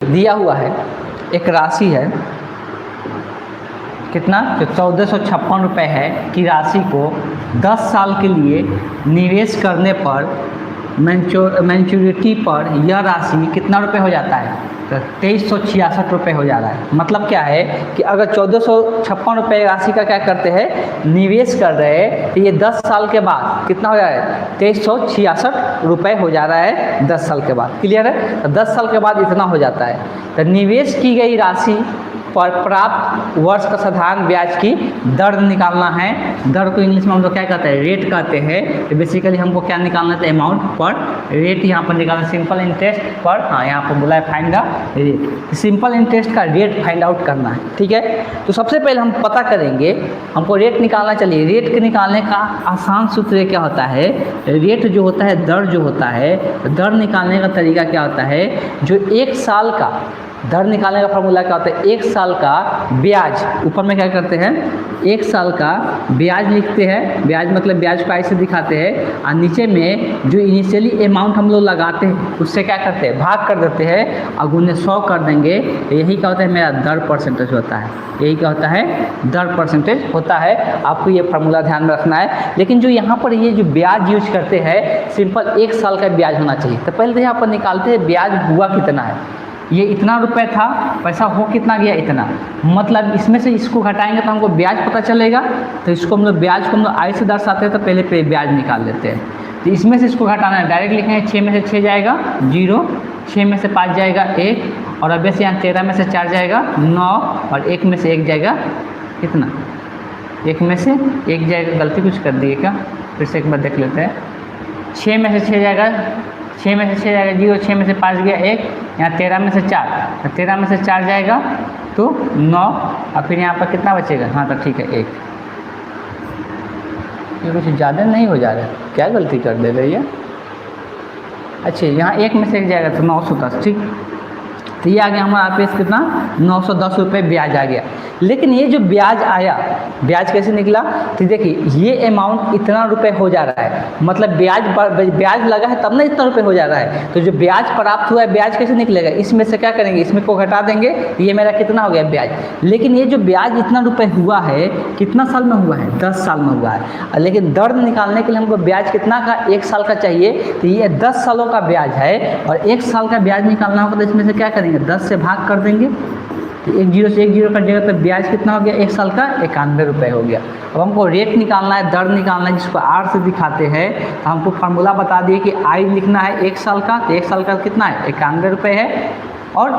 दिया हुआ है एक राशि है, कितना, जो 1456 रुपये है की राशि को 10 साल के लिए निवेश करने पर मैच्योरिटी पर यह राशि कितना रुपये हो जाता है, तो 2366 रुपये हो जा रहा है। मतलब क्या है कि अगर 1456 रुपये राशि का क्या करते हैं, निवेश कर रहे हैं, तो ये 10 साल के बाद कितना हो जा रहा है, 2366 रुपये हो जा रहा है 10 साल के बाद। क्लियर है, तो 10 साल के बाद इतना हो जाता है। तो निवेश की गई राशि पर प्राप्त वर्ष का साधारण ब्याज की दर निकालना है। दर को इंग्लिश में हम लोग क्या कहते हैं, रेट कहते हैं। तो बेसिकली हमको क्या निकालना है, अमाउंट पर रेट यहाँ पर निकालना, सिंपल इंटरेस्ट पर, हाँ यहाँ पर बोला है find the rate, simple interest का रेट फाइंड आउट करना है। ठीक है, तो सबसे पहले हम पता करेंगे, हमको रेट निकालना। चलिए, रेट के निकालने का आसान सूत्र क्या होता है, रेट जो होता है, दर जो होता है, दर निकालने का तरीका क्या होता है, जो एक साल का दर निकालने का फार्मूला क्या होता है, एक साल का ब्याज, ऊपर में क्या करते हैं, एक साल का ब्याज लिखते हैं, ब्याज मतलब ब्याज को ऐसे दिखाते हैं, और नीचे में जो इनिशियली अमाउंट हम लोग लगाते हैं उससे क्या करते हैं, भाग कर देते हैं और गुने 100 कर देंगे। यही क्या होता है, मेरा दर परसेंटेज होता है। यही क्या होता है, दर परसेंटेज होता है। आपको ये फार्मूला ध्यान में रखना है। लेकिन जो यहाँ पर ये जो ब्याज यूज करते हैं, सिंपल एक साल का ब्याज होना चाहिए। तो पहले तो यहाँ पर निकालते हैं ब्याज हुआ कितना है, ये इतना रुपए था, पैसा हो कितना गया, इतना। मतलब इसमें से इसको घटाएंगे तो हमको ब्याज पता चलेगा। तो इसको हम लोग ब्याज को हम लोग आई से दर्शाते हैं, तो पहले पे ब्याज निकाल लेते हैं। तो इसमें से इसको घटाना है, डायरेक्ट लिखेंगे 6 में से 6 जाएगा 0, 6 में से 5 जाएगा 1, और अब से यहाँ 13 में से 4 जाएगा 9, और 1 में से 1 जाएगा कितना, 1 में से 1 जाएगा, गलती कुछ कर दिए क्या, फिर से एक बार देख लेते हैं। 6 में से 6 जाएगा, 6 में से 6 जाएगा 0, 6 में से 5 गया 1, यहाँ 13 में से 4, तो 13 में से 4 जाएगा तो 9, और फिर यहाँ पर कितना बचेगा, हाँ तो ठीक है 1। ये कुछ ज़्यादा नहीं हो जा रहा है, क्या गलती कर दे रही है। अच्छा, यहाँ 1 में से 1 जाएगा तो 910, ठीक। तो ये आ गया हमारा पेज कितना, 910 रुपये ब्याज आ गया। लेकिन ये जो ब्याज आया, ब्याज कैसे निकला, तो देखिए ये अमाउंट इतना रुपए हो जा रहा है, मतलब ब्याज लगा है तब ना इतना रुपए हो जा रहा है। तो जो ब्याज प्राप्त हुआ है, ब्याज कैसे निकलेगा, इसमें से क्या करेंगे, इसमें को घटा देंगे, ये मेरा कितना हो गया ब्याज। लेकिन ये जो ब्याज इतना रुपए हुआ है, कितना साल में हुआ है, 10 साल में हुआ है। लेकिन दर निकालने के लिए हमको ब्याज कितना का, 1 साल का चाहिए। तो ये 10 सालों का ब्याज है, और 1 साल का ब्याज निकालना होगा, तो इसमें से क्या करेंगे, 10 से भाग कर देंगे। तो 1 0 से 1 0 कट जाएगा, तो ब्याज कितना हो गया, 1 साल का 91 रुपये हो गया। अब हमको रेट निकालना है, दर निकालना है, जिसको आर से दिखाते हैं। तो हमको फार्मूला बता दिए कि आई लिखना है 1 साल का, तो 1 साल का कितना है, 91 रुपये है। और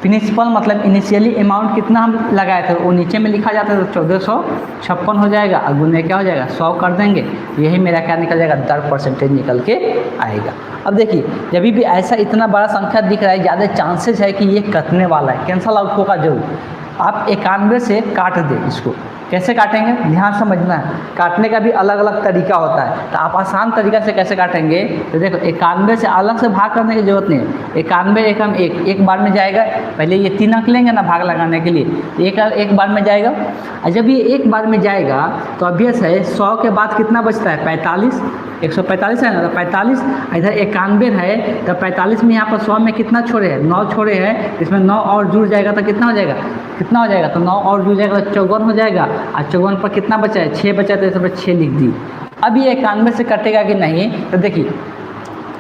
प्रिंसिपल मतलब इनिशियली अमाउंट कितना हम लगाए थे वो नीचे में लिखा जाता है, तो 1456 हो जाएगा, और गुने क्या हो जाएगा, 100 कर देंगे। यही मेरा क्या निकल जाएगा, दर परसेंटेज निकल के आएगा। अब देखिए, जब भी ऐसा इतना बड़ा संख्या दिख रहा है, ज़्यादा चांसेस है कि ये कटने वाला है, कैंसल आउट होगा जरूर। आप 91 से काट दें इसको, कैसे काटेंगे ध्यान समझना है, काटने का भी अलग अलग तरीका होता है। तो आप आसान तरीका से कैसे काटेंगे, तो देखो 91 से अलग से भाग करने की जरूरत नहीं है। 91 एकम 1 एक बार में जाएगा, पहले ये 3 अंक लेंगे ना भाग लगाने के लिए, एक बार में जाएगा। और जब ये एक बार में जाएगा तो ऑब्वियस है 100 के बाद कितना बचता है, 45, 145 है ना, तो 45, इधर 91 है, तो 45 में यहाँ पर 100 में कितना छोड़े हैं, 9 छोड़े हैं, इसमें 9 और जुड़ जाएगा तो कितना हो जाएगा, कितना हो जाएगा, तो 9 और जुड़ जाएगा तो 54 हो जाएगा। और 54 पर कितना बचा है, 6 बचा, तो इस पर 6 लिख दी। अब ये 91 से कटेगा कि नहीं, तो देखिए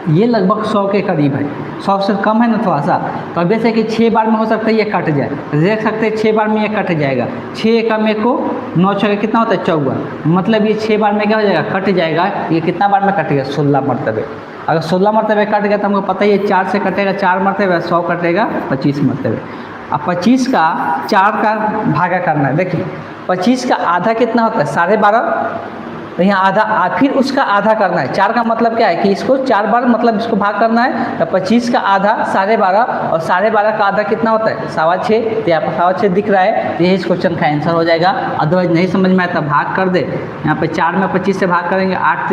ये लगभग 100 के करीब है, 100 से कम है ना थोड़ा सा। तो अब जैसे कि 6 बार में हो सकता है ये कट जाए, देख सकते हैं 6 बार में ये कट जाएगा। 6 एकम 1 को 9 6 कितना होता है, 54, मतलब ये 6 बार में क्या हो जाएगा, कट जाएगा। ये कितना बार में कटेगा, 16 मरतबे। अगर 16 मरतबे कट गया तो हमको पता ही है 4 से कटेगा 4 मरतबे, 100 कटेगा 25 मरतबे। अब 25 का 4 का भागा करना है। देखिए 25 का आधा कितना होता है, 12.5, तो यहाँ आधा, फिर उसका आधा करना है। 4 का मतलब क्या है कि इसको 4 बार मतलब इसको भाग करना है। तो 25 का आधा 12.5, और 12.5 का आधा कितना होता है, 6.25। तो यहाँ पर 6.25 दिख रहा है, तो यही इस क्वेश्चन का आंसर हो जाएगा। अदरवाइज नहीं समझ में आया तो भाग कर दे। यहाँ पे 4 में 25 से भाग करेंगे, 8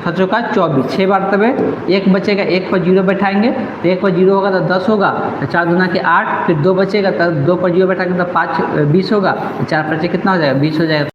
7 का 24, 6 बार तब 1 बचेगा, 1 पर 0 बैठाएंगे, तो 1 पर 0 होगा तो 10 होगा, तो 4 दूना के 8, फिर 2 बचेगा, तो 2 पर 0 बैठाएंगे तो 5 20 होगा, 4 पर कितना हो जाएगा, 20 हो जाएगा।